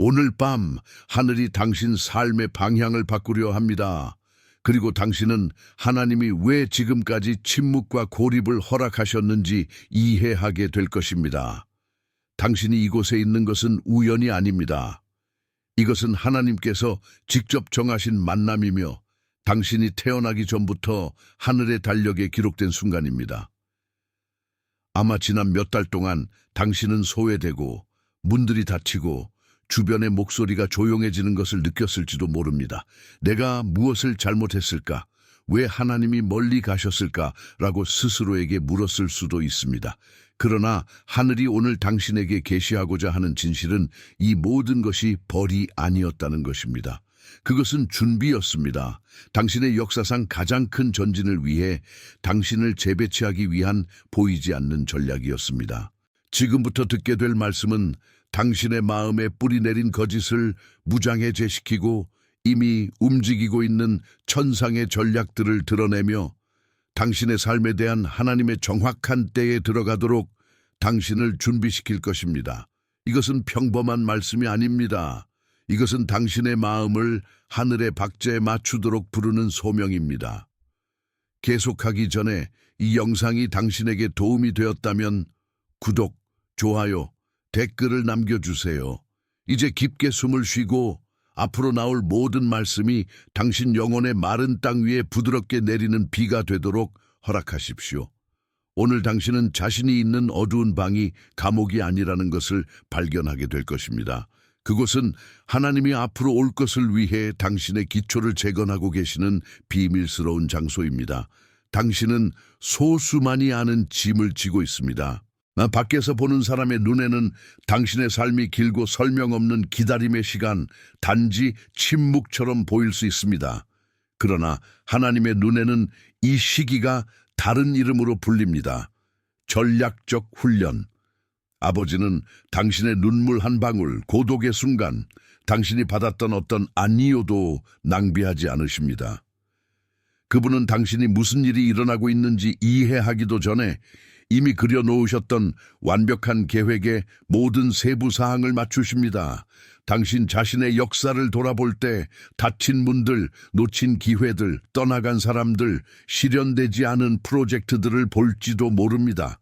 오늘 밤 하늘이 당신 삶의 방향을 바꾸려 합니다. 그리고 당신은 하나님이 왜 지금까지 침묵과 고립을 허락하셨는지 이해하게 될 것입니다. 당신이 이곳에 있는 것은 우연이 아닙니다. 이것은 하나님께서 직접 정하신 만남이며 당신이 태어나기 전부터 하늘의 달력에 기록된 순간입니다. 아마 지난 몇 달 동안 당신은 소외되고 문들이 닫히고 주변의 목소리가 조용해지는 것을 느꼈을지도 모릅니다. 내가 무엇을 잘못했을까? 왜 하나님이 멀리 가셨을까? 라고 스스로에게 물었을 수도 있습니다. 그러나 하늘이 오늘 당신에게 계시하고자 하는 진실은 이 모든 것이 벌이 아니었다는 것입니다. 그것은 준비였습니다. 당신의 역사상 가장 큰 전진을 위해 당신을 재배치하기 위한 보이지 않는 전략이었습니다. 지금부터 듣게 될 말씀은 당신의 마음에 뿌리내린 거짓을 무장해제시키고 이미 움직이고 있는 천상의 전략들을 드러내며 당신의 삶에 대한 하나님의 정확한 때에 들어가도록 당신을 준비시킬 것입니다. 이것은 평범한 말씀이 아닙니다. 이것은 당신의 마음을 하늘의 박자에 맞추도록 부르는 소명입니다. 계속하기 전에 이 영상이 당신에게 도움이 되었다면 구독, 좋아요, 댓글을 남겨주세요. 이제 깊게 숨을 쉬고 앞으로 나올 모든 말씀이 당신 영혼의 마른 땅 위에 부드럽게 내리는 비가 되도록 허락하십시오. 오늘 당신은 자신이 있는 어두운 방이 감옥이 아니라는 것을 발견하게 될 것입니다. 그곳은 하나님이 앞으로 올 것을 위해 당신의 기초를 재건하고 계시는 비밀스러운 장소입니다. 당신은 소수만이 아는 짐을 지고 있습니다. 밖에서 보는 사람의 눈에는 당신의 삶이 길고 설명 없는 기다림의 시간, 단지 침묵처럼 보일 수 있습니다. 그러나 하나님의 눈에는 이 시기가 다른 이름으로 불립니다. 전략적 훈련. 아버지는 당신의 눈물 한 방울, 고독의 순간, 당신이 받았던 어떤 아니요도 낭비하지 않으십니다. 그분은 당신이 무슨 일이 일어나고 있는지 이해하기도 전에 이미 그려놓으셨던 완벽한 계획에 모든 세부 사항을 맞추십니다. 당신 자신의 역사를 돌아볼 때 닫힌 문들, 놓친 기회들, 떠나간 사람들, 실현되지 않은 프로젝트들을 볼지도 모릅니다.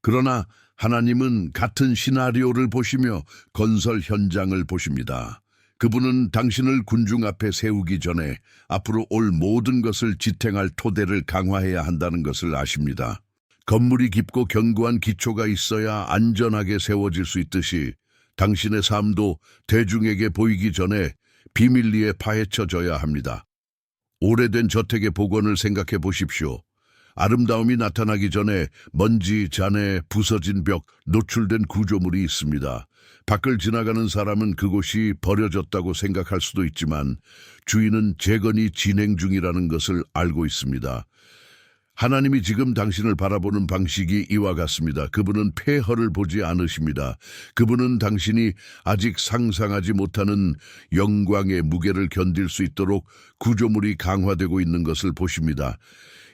그러나 하나님은 같은 시나리오를 보시며 건설 현장을 보십니다. 그분은 당신을 군중 앞에 세우기 전에 앞으로 올 모든 것을 지탱할 토대를 강화해야 한다는 것을 아십니다. 건물이 깊고 견고한 기초가 있어야 안전하게 세워질 수 있듯이 당신의 삶도 대중에게 보이기 전에 비밀리에 파헤쳐져야 합니다. 오래된 저택의 복원을 생각해 보십시오. 아름다움이 나타나기 전에 먼지, 잔해, 부서진 벽, 노출된 구조물이 있습니다. 밖을 지나가는 사람은 그곳이 버려졌다고 생각할 수도 있지만 주인은 재건이 진행 중이라는 것을 알고 있습니다. 하나님이 지금 당신을 바라보는 방식이 이와 같습니다. 그분은 폐허를 보지 않으십니다. 그분은 당신이 아직 상상하지 못하는 영광의 무게를 견딜 수 있도록 구조물이 강화되고 있는 것을 보십니다.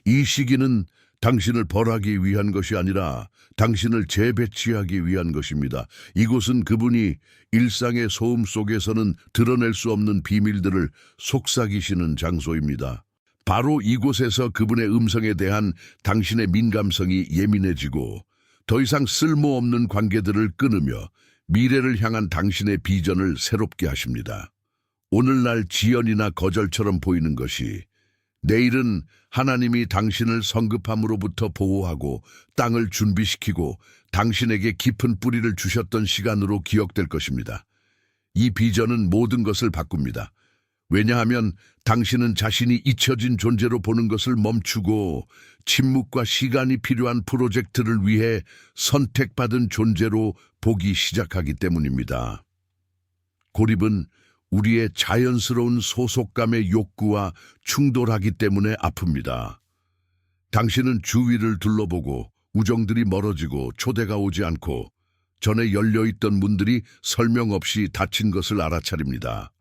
이 시기는 당신을 벌하기 위한 것이 아니라 당신을 재배치하기 위한 것입니다. 이곳은 그분이 일상의 소음 속에서는 드러낼 수 없는 비밀들을 속삭이시는 장소입니다. 바로 이곳에서 그분의 음성에 대한 당신의 민감성이 예민해지고 더 이상 쓸모없는 관계들을 끊으며 미래를 향한 당신의 비전을 새롭게 하십니다. 오늘날 지연이나 거절처럼 보이는 것이 내일은 하나님이 당신을 성급함으로부터 보호하고 땅을 준비시키고 당신에게 깊은 뿌리를 주셨던 시간으로 기억될 것입니다. 이 비전은 모든 것을 바꿉니다. 왜냐하면 당신은 자신이 잊혀진 존재로 보는 것을 멈추고 침묵과 시간이 필요한 프로젝트를 위해 선택받은 존재로 보기 시작하기 때문입니다. 고립은 우리의 자연스러운 소속감의 욕구와 충돌하기 때문에 아픕니다. 당신은 주위를 둘러보고 우정들이 멀어지고 초대가 오지 않고 전에 열려있던 문들이 설명 없이 닫힌 것을 알아차립니다.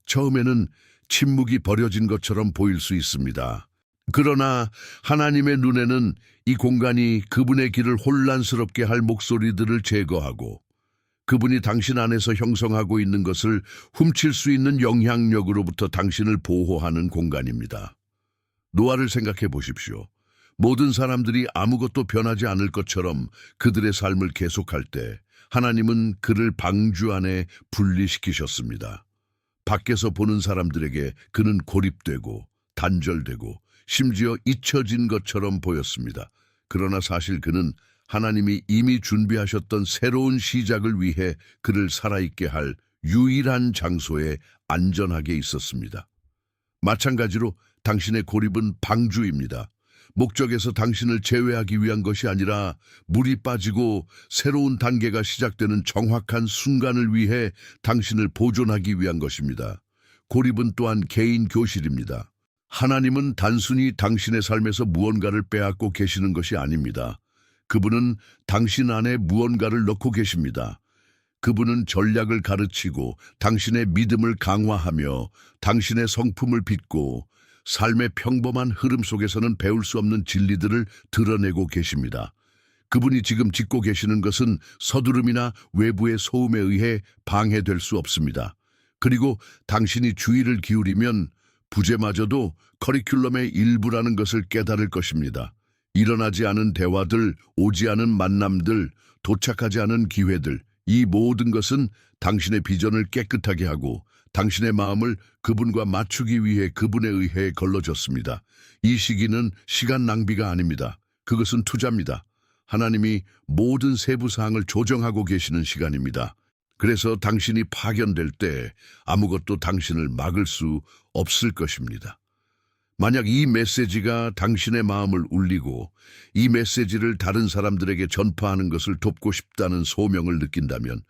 처음에는 침묵이 버려진 것처럼 보일 수 있습니다. 그러나 하나님의 눈에는 이 공간이 그분의 길을 혼란스럽게 할 목소리들을 제거하고 그분이 당신 안에서 형성하고 있는 것을 훔칠 수 있는 영향력으로부터 당신을 보호하는 공간입니다. 노아를 생각해 보십시오. 모든 사람들이 아무것도 변하지 않을 것처럼 그들의 삶을 계속할 때 하나님은 그를 방주 안에 분리시키셨습니다. 밖에서 보는 사람들에게 그는 고립되고 단절되고 심지어 잊혀진 것처럼 보였습니다. 그러나 사실 그는 하나님이 이미 준비하셨던 새로운 시작을 위해 그를 살아있게 할 유일한 장소에 안전하게 있었습니다. 마찬가지로 당신의 고립은 방주입니다. 목적에서 당신을 제외하기 위한 것이 아니라 물이 빠지고 새로운 단계가 시작되는 정확한 순간을 위해 당신을 보존하기 위한 것입니다. 고립은 또한 개인 교실입니다. 하나님은 단순히 당신의 삶에서 무언가를 빼앗고 계시는 것이 아닙니다. 그분은 당신 안에 무언가를 넣고 계십니다. 그분은 전략을 가르치고 당신의 믿음을 강화하며 당신의 성품을 빚고 삶의 평범한 흐름 속에서는 배울 수 없는 진리들을 드러내고 계십니다. 그분이 지금 짓고 계시는 것은 서두름이나 외부의 소음에 의해 방해될 수 없습니다. 그리고 당신이 주의를 기울이면 부재마저도 커리큘럼의 일부라는 것을 깨달을 것입니다. 일어나지 않은 대화들, 오지 않은 만남들, 도착하지 않은 기회들, 이 모든 것은 당신의 비전을 깨끗하게 하고 당신의 마음을 그분과 맞추기 위해 그분에 의해 걸러졌습니다. 이 시기는 시간 낭비가 아닙니다. 그것은 투자입니다. 하나님이 모든 세부 사항을 조정하고 계시는 시간입니다. 그래서 당신이 파견될 때 아무것도 당신을 막을 수 없을 것입니다. 만약 이 메시지가 당신의 마음을 울리고 이 메시지를 다른 사람들에게 전파하는 것을 돕고 싶다는 소명을 느낀다면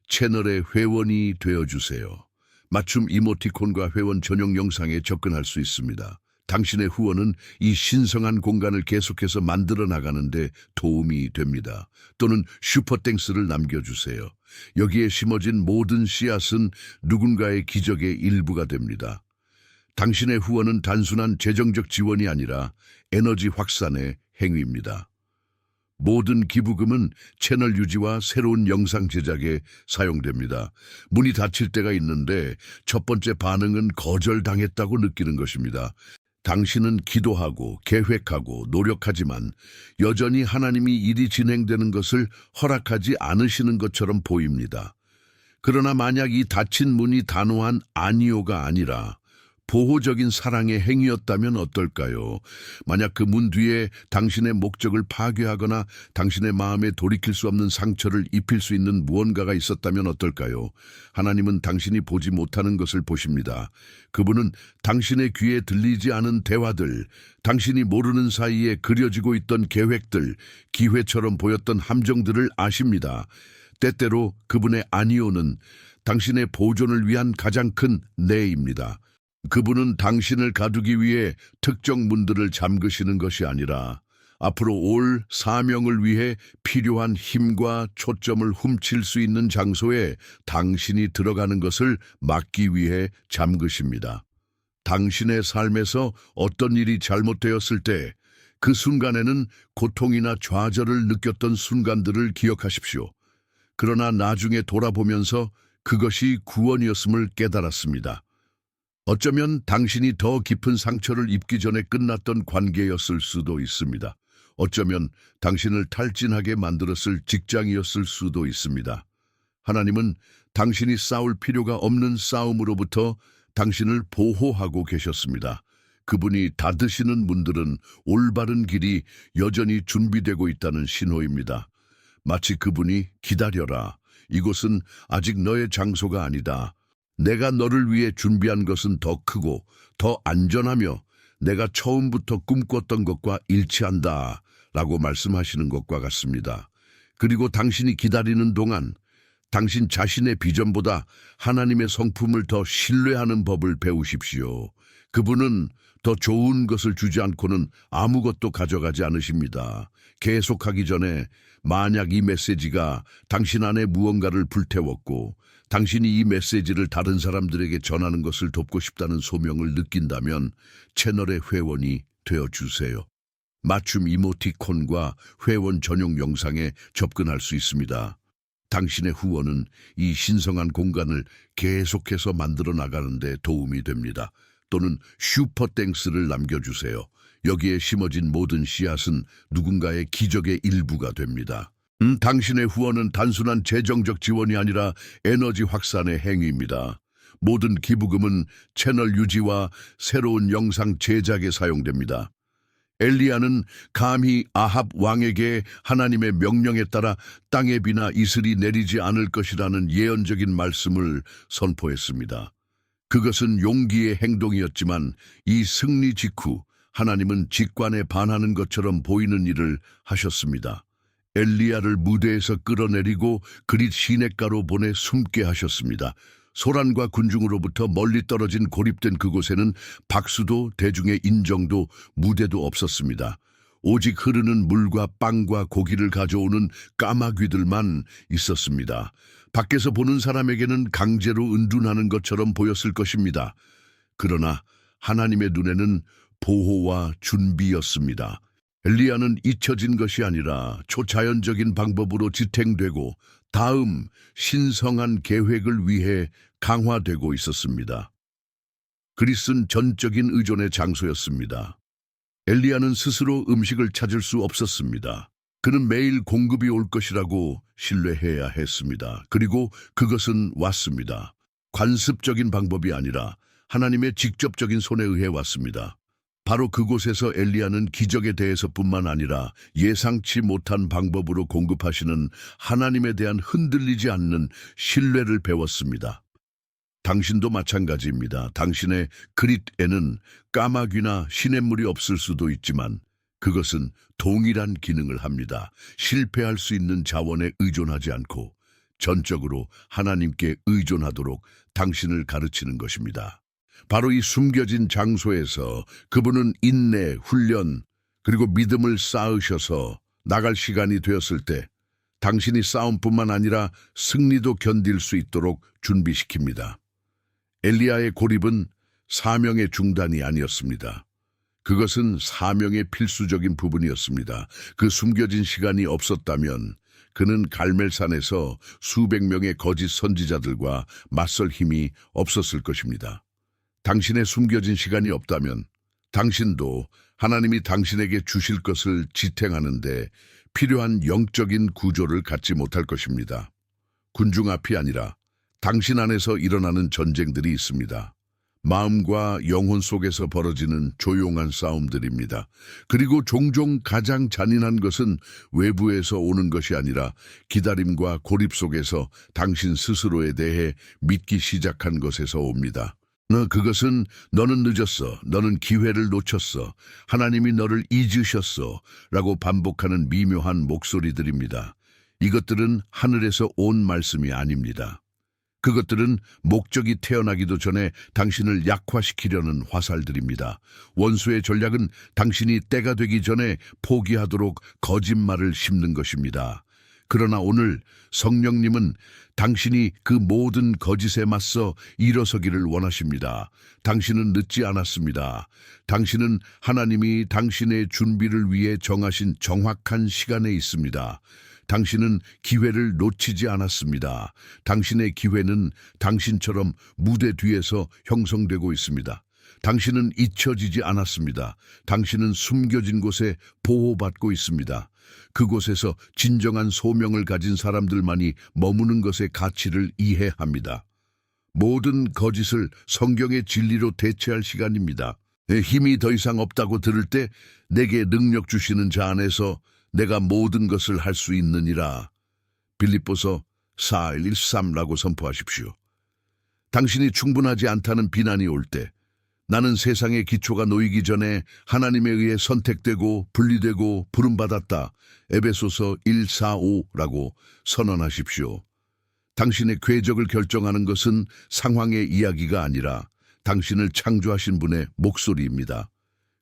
채널의 회원이 되어주세요. 맞춤 이모티콘과 회원 전용 영상에 접근할 수 있습니다. 당신의 후원은 이 신성한 공간을 계속해서 만들어 나가는데 도움이 됩니다. 또는 슈퍼땡스를 남겨주세요. 여기에 심어진 모든 씨앗은 누군가의 기적의 일부가 됩니다. 당신의 후원은 단순한 재정적 지원이 아니라 에너지 확산의 행위입니다. 모든 기부금은 채널 유지와 새로운 영상 제작에 사용됩니다. 문이 닫힐 때가 있는데 첫 번째 반응은 거절당했다고 느끼는 것입니다. 당신은 기도하고 계획하고 노력하지만 여전히 하나님이 일이 진행되는 것을 허락하지 않으시는 것처럼 보입니다. 그러나 만약 이 닫힌 문이 단호한 아니오가 아니라 보호적인 사랑의 행위였다면 어떨까요? 만약 그 문 뒤에 당신의 목적을 파괴하거나 당신의 마음에 돌이킬 수 없는 상처를 입힐 수 있는 무언가가 있었다면 어떨까요? 하나님은 당신이 보지 못하는 것을 보십니다. 그분은 당신의 귀에 들리지 않은 대화들, 당신이 모르는 사이에 그려지고 있던 계획들, 기회처럼 보였던 함정들을 아십니다. 때때로 그분의 아니오는 당신의 보존을 위한 가장 큰 네입니다. 그분은 당신을 가두기 위해 특정 문들을 잠그시는 것이 아니라 앞으로 올 사명을 위해 필요한 힘과 초점을 훔칠 수 있는 장소에 당신이 들어가는 것을 막기 위해 잠그십니다. 당신의 삶에서 어떤 일이 잘못되었을 때 그 순간에는 고통이나 좌절을 느꼈던 순간들을 기억하십시오. 그러나 나중에 돌아보면서 그것이 구원이었음을 깨달았습니다. 어쩌면 당신이 더 깊은 상처를 입기 전에 끝났던 관계였을 수도 있습니다. 어쩌면 당신을 탈진하게 만들었을 직장이었을 수도 있습니다. 하나님은 당신이 싸울 필요가 없는 싸움으로부터 당신을 보호하고 계셨습니다. 그분이 닫으시는 문들은 올바른 길이 여전히 준비되고 있다는 신호입니다. 마치 그분이 기다려라. 이곳은 아직 너의 장소가 아니다. 내가 너를 위해 준비한 것은 더 크고 더 안전하며 내가 처음부터 꿈꿨던 것과 일치한다 라고 말씀하시는 것과 같습니다. 그리고 당신이 기다리는 동안 당신 자신의 비전보다 하나님의 성품을 더 신뢰하는 법을 배우십시오. 그분은 더 좋은 것을 주지 않고는 아무것도 가져가지 않으십니다. 계속하기 전에 만약 이 메시지가 당신 안에 무언가를 불태웠고 당신이 이 메시지를 다른 사람들에게 전하는 것을 돕고 싶다는 소명을 느낀다면 채널의 회원이 되어주세요. 맞춤 이모티콘과 회원 전용 영상에 접근할 수 있습니다. 당신의 후원은 이 신성한 공간을 계속해서 만들어 나가는 데 도움이 됩니다. 또는 슈퍼땡스를 남겨주세요. 여기에 심어진 모든 씨앗은 누군가의 기적의 일부가 됩니다. 당신의 후원은 단순한 재정적 지원이 아니라 에너지 확산의 행위입니다. 모든 기부금은 채널 유지와 새로운 영상 제작에 사용됩니다. 엘리야는 감히 아합 왕에게 하나님의 명령에 따라 땅에 비나 이슬이 내리지 않을 것이라는 예언적인 말씀을 선포했습니다. 그것은 용기의 행동이었지만 이 승리 직후 하나님은 직관에 반하는 것처럼 보이는 일을 하셨습니다. 엘리야를 무대에서 끌어내리고 그릿 시냇가로 보내 숨게 하셨습니다. 소란과 군중으로부터 멀리 떨어진 고립된 그곳에는 박수도 대중의 인정도 무대도 없었습니다. 오직 흐르는 물과 빵과 고기를 가져오는 까마귀들만 있었습니다. 밖에서 보는 사람에게는 강제로 은둔하는 것처럼 보였을 것입니다. 그러나 하나님의 눈에는 보호와 준비였습니다. 엘리야는 잊혀진 것이 아니라 초자연적인 방법으로 지탱되고 다음 신성한 계획을 위해 강화되고 있었습니다. 그릿은 전적인 의존의 장소였습니다. 엘리야는 스스로 음식을 찾을 수 없었습니다. 그는 매일 공급이 올 것이라고 신뢰해야 했습니다. 그리고 그것은 왔습니다. 관습적인 방법이 아니라 하나님의 직접적인 손에 의해 왔습니다. 바로 그곳에서 엘리야는 기적에 대해서뿐만 아니라 예상치 못한 방법으로 공급하시는 하나님에 대한 흔들리지 않는 신뢰를 배웠습니다. 당신도 마찬가지입니다. 당신의 그릿에는 까마귀나 시냇물이 없을 수도 있지만 그것은 동일한 기능을 합니다. 실패할 수 있는 자원에 의존하지 않고 전적으로 하나님께 의존하도록 당신을 가르치는 것입니다. 바로 이 숨겨진 장소에서 그분은 인내, 훈련, 그리고 믿음을 쌓으셔서 나갈 시간이 되었을 때 당신이 싸움뿐만 아니라 승리도 견딜 수 있도록 준비시킵니다. 엘리야의 고립은 사명의 중단이 아니었습니다. 그것은 사명의 필수적인 부분이었습니다. 그 숨겨진 시간이 없었다면 그는 갈멜산에서 수백 명의 거짓 선지자들과 맞설 힘이 없었을 것입니다. 당신의 숨겨진 시간이 없다면 당신도 하나님이 당신에게 주실 것을 지탱하는데 필요한 영적인 구조를 갖지 못할 것입니다. 군중 앞이 아니라 당신 안에서 일어나는 전쟁들이 있습니다. 마음과 영혼 속에서 벌어지는 조용한 싸움들입니다. 그리고 종종 가장 잔인한 것은 외부에서 오는 것이 아니라 기다림과 고립 속에서 당신 스스로에 대해 믿기 시작한 것에서 옵니다. 그것은 너는 늦었어, 너는 기회를 놓쳤어, 하나님이 너를 잊으셨어 라고 반복하는 미묘한 목소리들입니다. 이것들은 하늘에서 온 말씀이 아닙니다. 그것들은 목적이 태어나기도 전에 당신을 약화시키려는 화살들입니다. 원수의 전략은 당신이 때가 되기 전에 포기하도록 거짓말을 심는 것입니다. 그러나 오늘 성령님은 당신이 그 모든 거짓에 맞서 일어서기를 원하십니다. 당신은 늦지 않았습니다. 당신은 하나님이 당신의 준비를 위해 정하신 정확한 시간에 있습니다. 당신은 기회를 놓치지 않았습니다. 당신의 기회는 당신처럼 무대 뒤에서 형성되고 있습니다. 당신은 잊혀지지 않았습니다. 당신은 숨겨진 곳에 보호받고 있습니다. 그곳에서 진정한 소명을 가진 사람들만이 머무는 것의 가치를 이해합니다. 모든 거짓을 성경의 진리로 대체할 시간입니다. 내 힘이 더 이상 없다고 들을 때 내게 능력 주시는 자 안에서 내가 모든 것을 할 수 있느니라. 빌립보서 4:13라고 선포하십시오. 당신이 충분하지 않다는 비난이 올 때 나는 세상의 기초가 놓이기 전에 하나님에 의해 선택되고 분리되고 부름받았다. 에베소서 1:4-5라고 선언하십시오. 당신의 궤적을 결정하는 것은 상황의 이야기가 아니라 당신을 창조하신 분의 목소리입니다.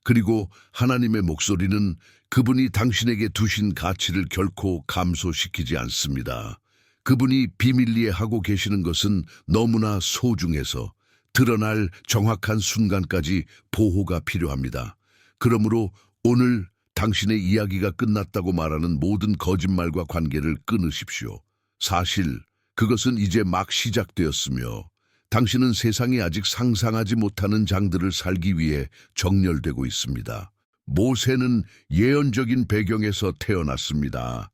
그리고 하나님의 목소리는 그분이 당신에게 두신 가치를 결코 감소시키지 않습니다. 그분이 비밀리에 하고 계시는 것은 너무나 소중해서 드러날 정확한 순간까지 보호가 필요합니다. 그러므로 오늘 당신의 이야기가 끝났다고 말하는 모든 거짓말과 관계를 끊으십시오. 사실 그것은 이제 막 시작되었으며 당신은 세상이 아직 상상하지 못하는 장들을 살기 위해 정렬되고 있습니다. 모세는 예언적인 배경에서 태어났습니다.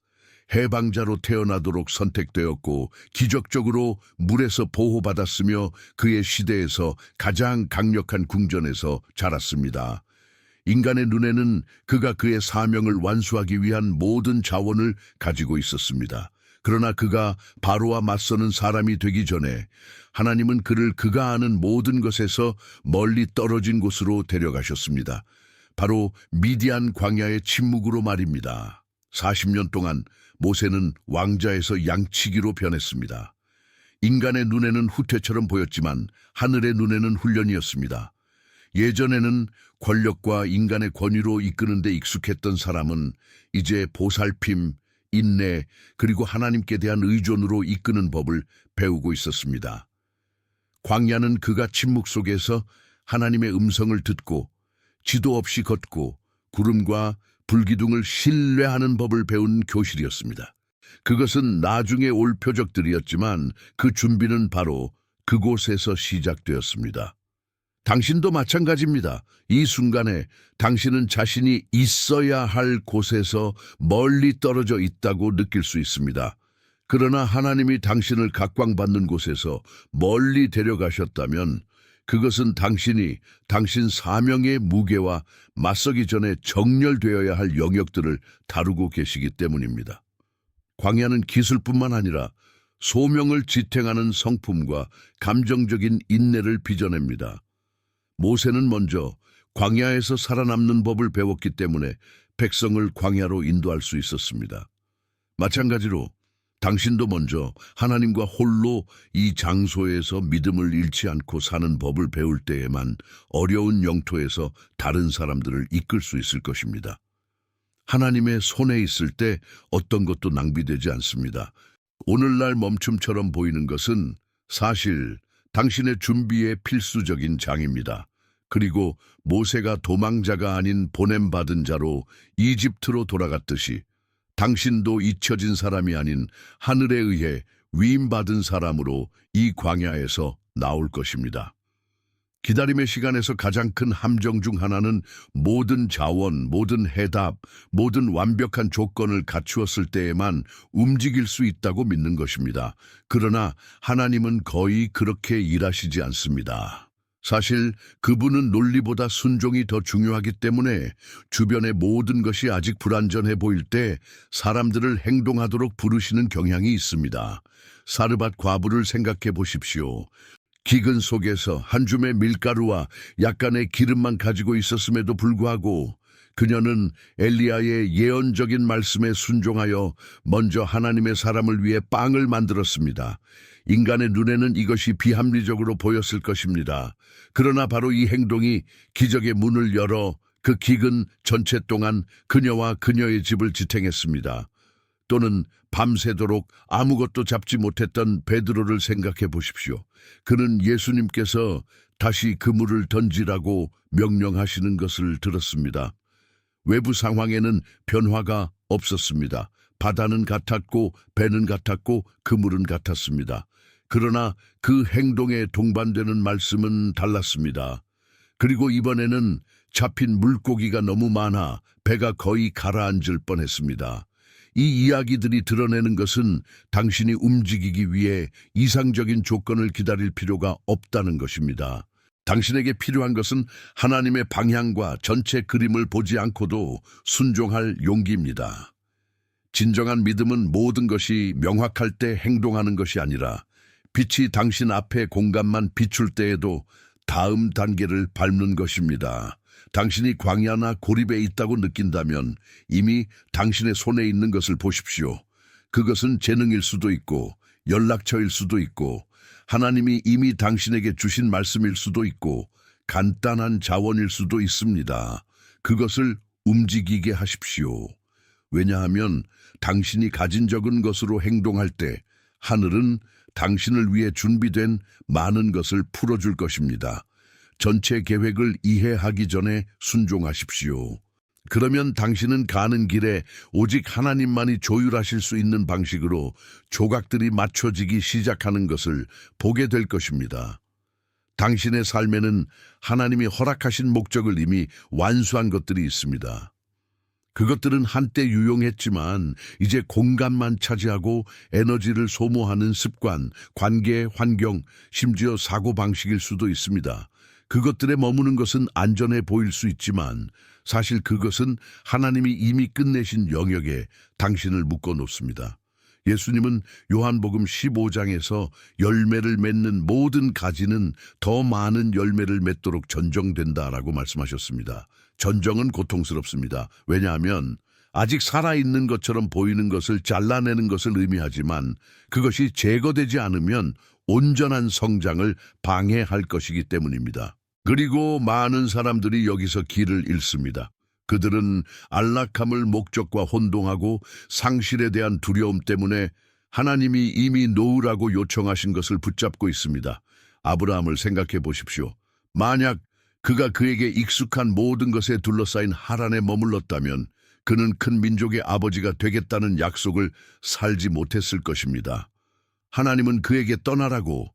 해방자로 태어나도록 선택되었고 기적적으로 물에서 보호받았으며 그의 시대에서 가장 강력한 궁전에서 자랐습니다. 인간의 눈에는 그가 그의 사명을 완수하기 위한 모든 자원을 가지고 있었습니다. 그러나 그가 바로와 맞서는 사람이 되기 전에 하나님은 그를 그가 아는 모든 것에서 멀리 떨어진 곳으로 데려가셨습니다. 바로 미디안 광야의 침묵으로 말입니다. 40년 동안 모세는 왕자에서 양치기로 변했습니다. 인간의 눈에는 후퇴처럼 보였지만 하늘의 눈에는 훈련이었습니다. 예전에는 권력과 인간의 권위로 이끄는 데 익숙했던 사람은 이제 보살핌, 인내, 그리고 하나님께 대한 의존으로 이끄는 법을 배우고 있었습니다. 광야는 그가 침묵 속에서 하나님의 음성을 듣고 지도 없이 걷고 구름과 불기둥을 신뢰하는 법을 배운 교실이었습니다. 그것은 나중에 올 표적들이었지만 그 준비는 바로 그곳에서 시작되었습니다. 당신도 마찬가지입니다. 이 순간에 당신은 자신이 있어야 할 곳에서 멀리 떨어져 있다고 느낄 수 있습니다. 그러나 하나님이 당신을 각광받는 곳에서 멀리 데려가셨다면 그것은 당신이 당신 사명의 무게와 맞서기 전에 정렬되어야 할 영역들을 다루고 계시기 때문입니다. 광야는 기술뿐만 아니라 소명을 지탱하는 성품과 감정적인 인내를 빚어냅니다. 모세는 먼저 광야에서 살아남는 법을 배웠기 때문에 백성을 광야로 인도할 수 있었습니다. 마찬가지로 당신도 먼저 하나님과 홀로 이 장소에서 믿음을 잃지 않고 사는 법을 배울 때에만 어려운 영토에서 다른 사람들을 이끌 수 있을 것입니다. 하나님의 손에 있을 때 어떤 것도 낭비되지 않습니다. 오늘날 멈춤처럼 보이는 것은 사실 당신의 준비의 필수적인 장입니다. 그리고 모세가 도망자가 아닌 보냄받은 자로 이집트로 돌아갔듯이 당신도 잊혀진 사람이 아닌 하늘에 의해 위임받은 사람으로 이 광야에서 나올 것입니다. 기다림의 시간에서 가장 큰 함정 중 하나는 모든 자원, 모든 해답, 모든 완벽한 조건을 갖추었을 때에만 움직일 수 있다고 믿는 것입니다. 그러나 하나님은 거의 그렇게 일하시지 않습니다. 사실 그분은 논리보다 순종이 더 중요하기 때문에 주변의 모든 것이 아직 불완전해 보일 때 사람들을 행동하도록 부르시는 경향이 있습니다. 사르밧 과부를 생각해 보십시오. 기근 속에서 한 줌의 밀가루와 약간의 기름만 가지고 있었음에도 불구하고 그녀는 엘리야의 예언적인 말씀에 순종하여 먼저 하나님의 사람을 위해 빵을 만들었습니다. 인간의 눈에는 이것이 비합리적으로 보였을 것입니다. 그러나 바로 이 행동이 기적의 문을 열어 그 기근 전체 동안 그녀와 그녀의 집을 지탱했습니다. 또는 밤새도록 아무것도 잡지 못했던 베드로를 생각해 보십시오. 그는 예수님께서 다시 그물을 던지라고 명령하시는 것을 들었습니다. 외부 상황에는 변화가 없었습니다. 바다는 같았고 배는 같았고 그물은 같았습니다. 그러나 그 행동에 동반되는 말씀은 달랐습니다. 그리고 이번에는 잡힌 물고기가 너무 많아 배가 거의 가라앉을 뻔했습니다. 이 이야기들이 드러내는 것은 당신이 움직이기 위해 이상적인 조건을 기다릴 필요가 없다는 것입니다. 당신에게 필요한 것은 하나님의 방향과 전체 그림을 보지 않고도 순종할 용기입니다. 진정한 믿음은 모든 것이 명확할 때 행동하는 것이 아니라 빛이 당신 앞에 공간만 비출 때에도 다음 단계를 밟는 것입니다. 당신이 광야나 고립에 있다고 느낀다면 이미 당신의 손에 있는 것을 보십시오. 그것은 재능일 수도 있고 연락처일 수도 있고 하나님이 이미 당신에게 주신 말씀일 수도 있고 간단한 자원일 수도 있습니다. 그것을 움직이게 하십시오. 왜냐하면 당신이 가진 적은 것으로 행동할 때 하늘은 당신을 위해 준비된 많은 것을 풀어줄 것입니다. 전체 계획을 이해하기 전에 순종하십시오. 그러면 당신은 가는 길에 오직 하나님만이 조율하실 수 있는 방식으로 조각들이 맞춰지기 시작하는 것을 보게 될 것입니다. 당신의 삶에는 하나님이 허락하신 목적을 이미 완수한 것들이 있습니다. 그것들은 한때 유용했지만 이제 공간만 차지하고 에너지를 소모하는 습관, 관계, 환경, 심지어 사고방식일 수도 있습니다. 그것들에 머무는 것은 안전해 보일 수 있지만 사실 그것은 하나님이 이미 끝내신 영역에 당신을 묶어놓습니다. 예수님은 요한복음 15장에서 열매를 맺는 모든 가지는 더 많은 열매를 맺도록 전정된다라고 말씀하셨습니다. 전정은 고통스럽습니다. 왜냐하면 아직 살아있는 것처럼 보이는 것을 잘라내는 것을 의미하지만 그것이 제거되지 않으면 온전한 성장을 방해할 것이기 때문입니다. 그리고 많은 사람들이 여기서 길을 잃습니다. 그들은 안락함을 목적과 혼동하고 상실에 대한 두려움 때문에 하나님이 이미 놓으라고 요청하신 것을 붙잡고 있습니다. 아브라함을 생각해 보십시오. 만약 그가 그에게 익숙한 모든 것에 둘러싸인 하란에 머물렀다면 그는 큰 민족의 아버지가 되겠다는 약속을 살지 못했을 것입니다. 하나님은 그에게 떠나라고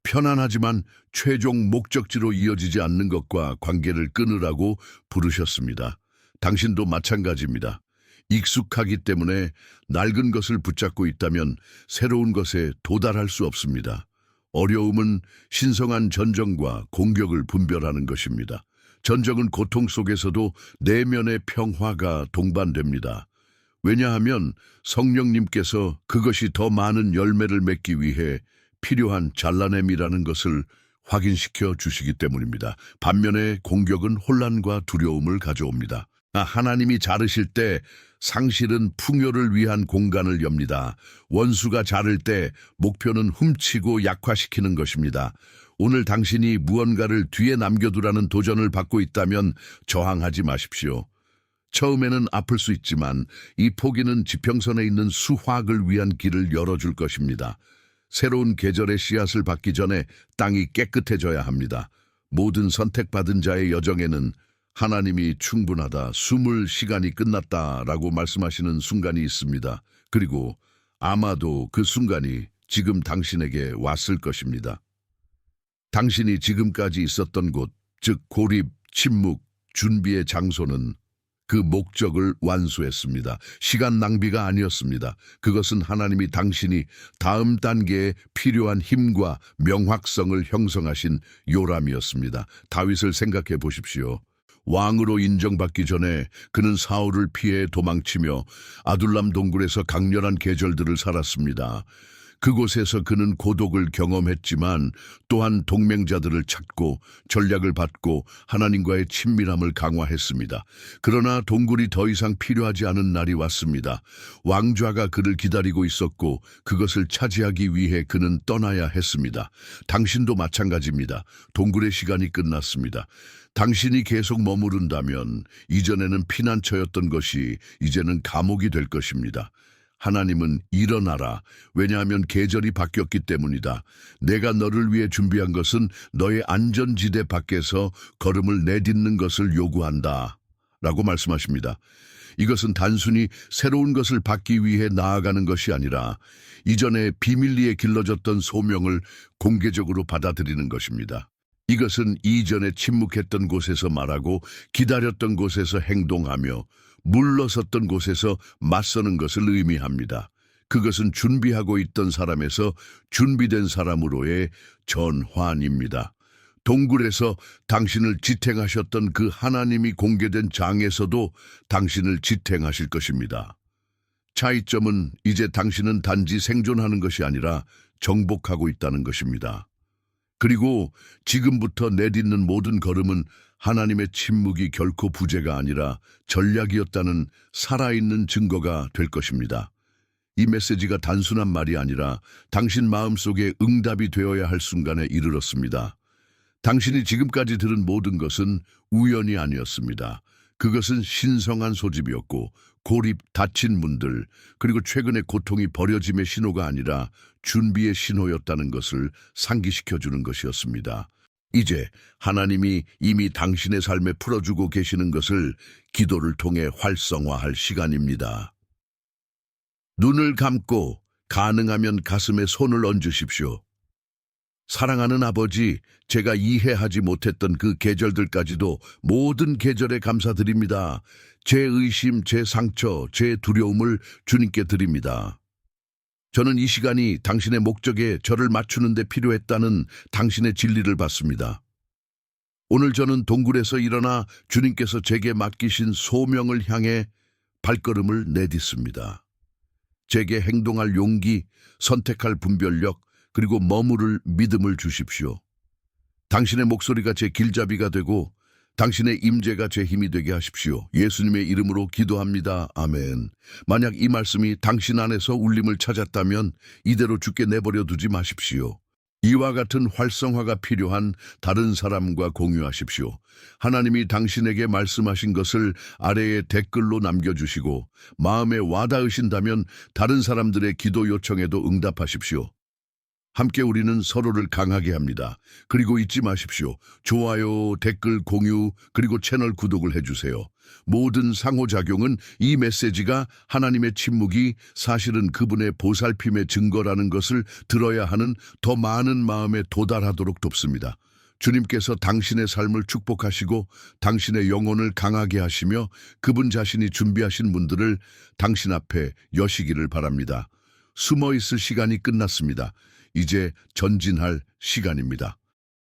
편안하지만 최종 목적지로 이어지지 않는 것과 관계를 끊으라고 부르셨습니다. 당신도 마찬가지입니다. 익숙하기 때문에 낡은 것을 붙잡고 있다면 새로운 것에 도달할 수 없습니다. 어려움은 신성한 전정과 공격을 분별하는 것입니다. 전정은 고통 속에서도 내면의 평화가 동반됩니다. 왜냐하면 성령님께서 그것이 더 많은 열매를 맺기 위해 필요한 잘라냄이라는 것을 확인시켜 주시기 때문입니다. 반면에 공격은 혼란과 두려움을 가져옵니다. 하나님이 자르실 때 상실은 풍요를 위한 공간을 엽니다. 원수가 자를 때 목표는 훔치고 약화시키는 것입니다. 오늘 당신이 무언가를 뒤에 남겨두라는 도전을 받고 있다면 저항하지 마십시오. 처음에는 아플 수 있지만 이 포기는 지평선에 있는 수확을 위한 길을 열어줄 것입니다. 새로운 계절의 씨앗을 받기 전에 땅이 깨끗해져야 합니다. 모든 선택받은 자의 여정에는 하나님이 충분하다, 숨을 시간이 끝났다라고 말씀하시는 순간이 있습니다. 그리고 아마도 그 순간이 지금 당신에게 왔을 것입니다. 당신이 지금까지 있었던 곳, 즉 고립, 침묵, 준비의 장소는 그 목적을 완수했습니다. 시간 낭비가 아니었습니다. 그것은 하나님이 당신이 다음 단계에 필요한 힘과 명확성을 형성하신 요람이었습니다. 다윗을 생각해 보십시오. 왕으로 인정받기 전에 그는 사울을 피해 도망치며 아둘람 동굴에서 강렬한 계절들을 살았습니다. 그곳에서 그는 고독을 경험했지만 또한 동맹자들을 찾고 전략을 받고 하나님과의 친밀함을 강화했습니다. 그러나 동굴이 더 이상 필요하지 않은 날이 왔습니다. 왕좌가 그를 기다리고 있었고 그것을 차지하기 위해 그는 떠나야 했습니다. 당신도 마찬가지입니다. 동굴의 시간이 끝났습니다. 당신이 계속 머무른다면 이전에는 피난처였던 것이 이제는 감옥이 될 것입니다. 하나님은 일어나라. 왜냐하면 계절이 바뀌었기 때문이다. 내가 너를 위해 준비한 것은 너의 안전지대 밖에서 걸음을 내딛는 것을 요구한다. 라고 말씀하십니다. 이것은 단순히 새로운 것을 받기 위해 나아가는 것이 아니라 이전에 비밀리에 길러졌던 소명을 공개적으로 받아들이는 것입니다. 이것은 이전에 침묵했던 곳에서 말하고 기다렸던 곳에서 행동하며 물러섰던 곳에서 맞서는 것을 의미합니다. 그것은 준비하고 있던 사람에서 준비된 사람으로의 전환입니다. 동굴에서 당신을 지탱하셨던 그 하나님이 공개된 장에서도 당신을 지탱하실 것입니다. 차이점은 이제 당신은 단지 생존하는 것이 아니라 정복하고 있다는 것입니다. 그리고 지금부터 내딛는 모든 걸음은 하나님의 침묵이 결코 부재가 아니라 전략이었다는 살아있는 증거가 될 것입니다. 이 메시지가 단순한 말이 아니라 당신 마음속에 응답이 되어야 할 순간에 이르렀습니다. 당신이 지금까지 들은 모든 것은 우연이 아니었습니다. 그것은 신성한 소집이었고 고립, 다친 문들, 그리고 최근의 고통이 버려짐의 신호가 아니라 준비의 신호였다는 것을 상기시켜주는 것이었습니다. 이제 하나님이 이미 당신의 삶에 풀어주고 계시는 것을 기도를 통해 활성화할 시간입니다. 눈을 감고 가능하면 가슴에 손을 얹으십시오. 사랑하는 아버지, 제가 이해하지 못했던 그 계절들까지도 모든 계절에 감사드립니다. 제 의심, 제 상처, 제 두려움을 주님께 드립니다. 저는 이 시간이 당신의 목적에 저를 맞추는 데 필요했다는 당신의 진리를 받습니다. 오늘 저는 동굴에서 일어나 주님께서 제게 맡기신 소명을 향해 발걸음을 내딛습니다. 제게 행동할 용기, 선택할 분별력, 그리고 머무를 믿음을 주십시오. 당신의 목소리가 제 길잡이가 되고 당신의 임재가 제 힘이 되게 하십시오. 예수님의 이름으로 기도합니다. 아멘. 만약 이 말씀이 당신 안에서 울림을 찾았다면 이대로 죽게 내버려 두지 마십시오. 이와 같은 활성화가 필요한 다른 사람과 공유하십시오. 하나님이 당신에게 말씀하신 것을 아래에 댓글로 남겨주시고 마음에 와닿으신다면 다른 사람들의 기도 요청에도 응답하십시오. 함께 우리는 서로를 강하게 합니다. 그리고 잊지 마십시오. 좋아요, 댓글, 공유, 그리고 채널 구독을 해주세요. 모든 상호작용은 이 메시지가 하나님의 침묵이 사실은 그분의 보살핌의 증거라는 것을 들어야 하는 더 많은 마음에 도달하도록 돕습니다. 주님께서 당신의 삶을 축복하시고 당신의 영혼을 강하게 하시며 그분 자신이 준비하신 분들을 당신 앞에 여시기를 바랍니다. 숨어있을 시간이 끝났습니다. 이제 전진할 시간입니다.